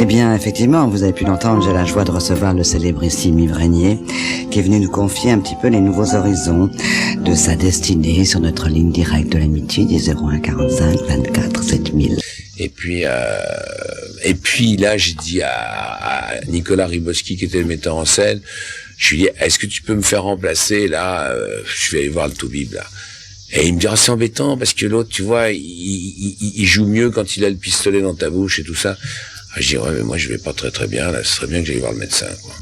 Eh bien, effectivement, vous avez pu l'entendre, j'ai la joie de recevoir le célébrissime Yves Régnier, qui est venu nous confier un petit peu les nouveaux horizons de sa destinée sur notre ligne directe de l'amitié des 01 45 24 7000. Et puis là, j'ai dit à Nicolas Riboski, qui était le metteur en scène, je lui ai dit, est-ce que tu peux me faire remplacer, là, je vais aller voir le Toubib, là. Et il me dit, ah, c'est embêtant, parce que l'autre, tu vois, il joue mieux quand il a le pistolet dans ta bouche et tout ça. Ah, je dis, ouais, mais moi, je vais pas très très bien, là, ce serait bien que j'aille voir le médecin, quoi.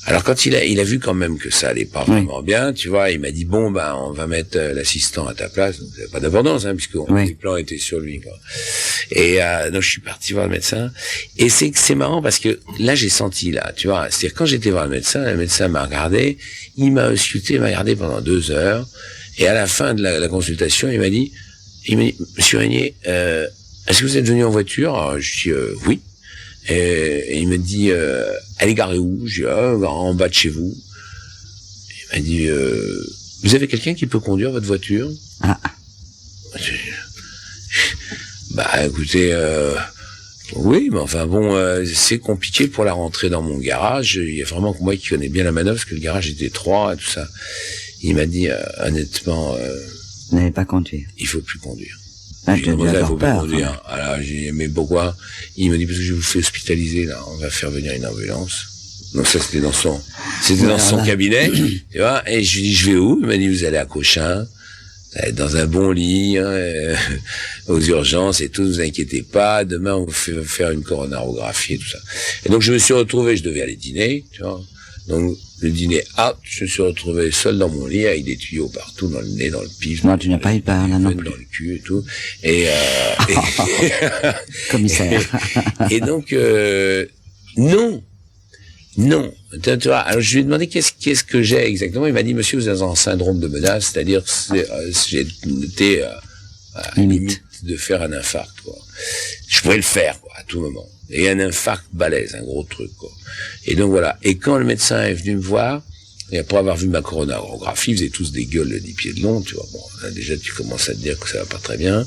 Alors quand il a vu quand même que ça allait pas vraiment bien, tu vois, il m'a dit, bon, ben, on va mettre l'assistant à ta place. Donc, pas d'abondance, hein, puisque les plans étaient sur lui, quoi. Et donc je suis parti voir le médecin. Et c'est marrant parce que là, j'ai senti, là, tu vois, c'est-à-dire quand j'étais voir le médecin m'a regardé, il m'a ausculté, il m'a regardé pendant 2 heures. Et à la fin de la consultation, il m'a dit, Monsieur Régnier, est-ce que vous êtes venu en voiture? Alors, je dis, oui. Et il me dit, elle est garée où? Je dis, en bas de chez vous. Il m'a dit, vous avez quelqu'un qui peut conduire votre voiture? Bah, écoutez, oui, mais enfin bon, c'est compliqué pour la rentrer dans mon garage. Il y a vraiment que moi qui connais bien la manœuvre, parce que le garage est étroit et tout ça. Il m'a dit, honnêtement, vous n'allez pas conduire. Il faut plus conduire. J'ai dû avoir peur. Alors, j'ai dit, mais pourquoi? Il m'a dit, parce que je vous fais hospitaliser, là. On va faire venir une ambulance. Donc ça, c'était dans son cabinet, tu vois. Et je lui dis, je vais où? Il m'a dit, vous allez à Cochin. Vous allez dans un bon lit, aux urgences et tout, ne vous inquiétez pas. Demain, on vous fait faire une coronarographie et tout ça. Et donc, je me suis retrouvé, je devais aller dîner, tu vois. Donc, le dîner, je me suis retrouvé seul dans mon lit avec des tuyaux partout, dans le nez, dans le pif. Non, tu n'as pas eu peur, là, non plus. Dans le cul et tout. Et commissaire. Et donc, non. Tu vois, alors je lui ai demandé qu'est-ce que j'ai exactement. Il m'a dit, monsieur, vous avez un syndrome de menace, c'est-à-dire, j'ai été à la limite de faire un infarct, quoi. Je pourrais le faire, quoi, à tout moment. Et un infarct balèze, un gros truc, quoi. Et donc voilà. Et quand le médecin est venu me voir, et après avoir vu ma coronarographie, ils faisaient tous des gueules de 10 pieds de long, tu vois. Bon, là, déjà, tu commences à te dire que ça va pas très bien.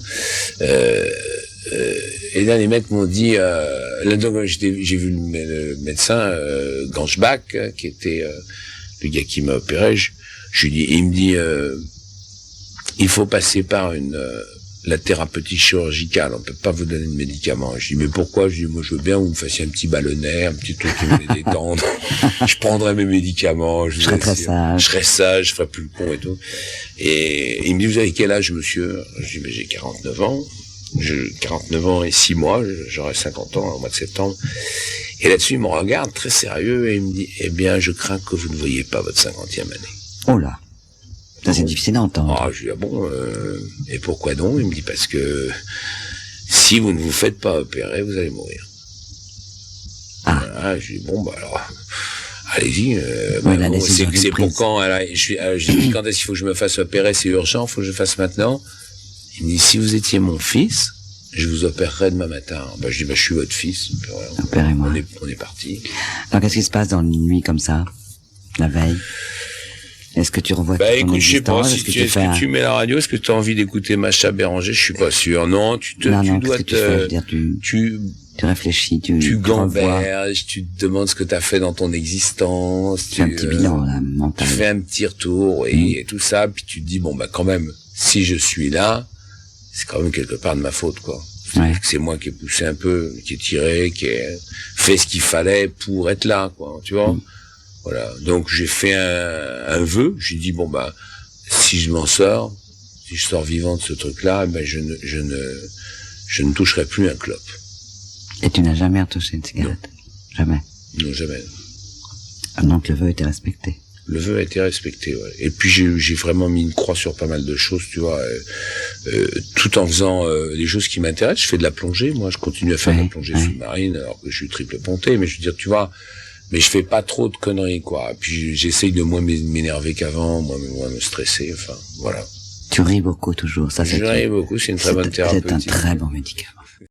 Et là, les mecs m'ont dit, là, donc, j'ai vu le médecin, Ganchbach, qui était, le gars qui m'a opéré, je lui dis, il me dit, il faut passer par la thérapeutique chirurgicale, on peut pas vous donner de médicaments. Je dis, mais pourquoi? Je dis, moi, je veux bien que vous me fassiez un petit ballonnet, un petit truc qui me les détendre. Je prendrai mes médicaments. Je serai sage, je ferai plus le con et tout. Et il me dit, vous avez quel âge, monsieur? Je dis, mais j'ai 49 ans. 49 ans et 6 mois, j'aurai 50 ans au mois de septembre. Et là-dessus, il me regarde très sérieux et il me dit, eh bien, je crains que vous ne voyiez pas votre 50e année. Oh là. Ça, c'est difficile à entendre. Ah, je lui dis, bon, et pourquoi donc? Il me dit, parce que si vous ne vous faites pas opérer, vous allez mourir. Voilà, je lui dis, bon, bah alors, allez-y. C'est pour quand? Alors, je dis, quand est-ce qu'il faut que je me fasse opérer? C'est urgent, il faut que je fasse maintenant. Il me dit, si vous étiez mon fils, je vous opérerais demain matin. Bah, je dis, bah, je suis votre fils. Voilà, opérez-moi. On est parti. Alors, qu'est-ce qui se passe dans une nuit comme ça, la veille? Est-ce que tu revois écoute, je sais pas, est-ce que tu mets la radio, est-ce que tu as envie d'écouter Macha Béranger? Je suis pas sûr. Non, tu réfléchis, tu gamberges, tu te demandes ce que tu as fait dans ton existence. Tu fais un petit bilan, là, mental. Tu fais un petit retour et tout ça, puis tu te dis, bon, bah, quand même, si je suis là, c'est quand même quelque part de ma faute, quoi. C'est moi qui ai poussé un peu, qui ai tiré, qui ai fait ce qu'il fallait pour être là, quoi, tu vois. Voilà. Donc, j'ai fait un vœu. J'ai dit, bon, bah, si je m'en sors, si je sors vivant de ce truc-là, ben, je ne toucherai plus un clope. Et tu n'as jamais retouché une cigarette? Non. Jamais? Non, jamais. Ah, donc, le vœu a été respecté? Le vœu a été respecté, ouais. Et puis, j'ai vraiment mis une croix sur pas mal de choses, tu vois, tout en faisant des choses qui m'intéressent. Je fais de la plongée, moi, je continue à faire de la plongée sous-marine, alors que je suis triple ponté, mais je veux dire, tu vois, mais je fais pas trop de conneries, quoi. Puis j'essaye de moins m'énerver qu'avant, moins me stresser, enfin, voilà. Tu ris beaucoup toujours, ça c'est... Je ris beaucoup, c'est une très bonne thérapeutique. C'est un très bon médicament.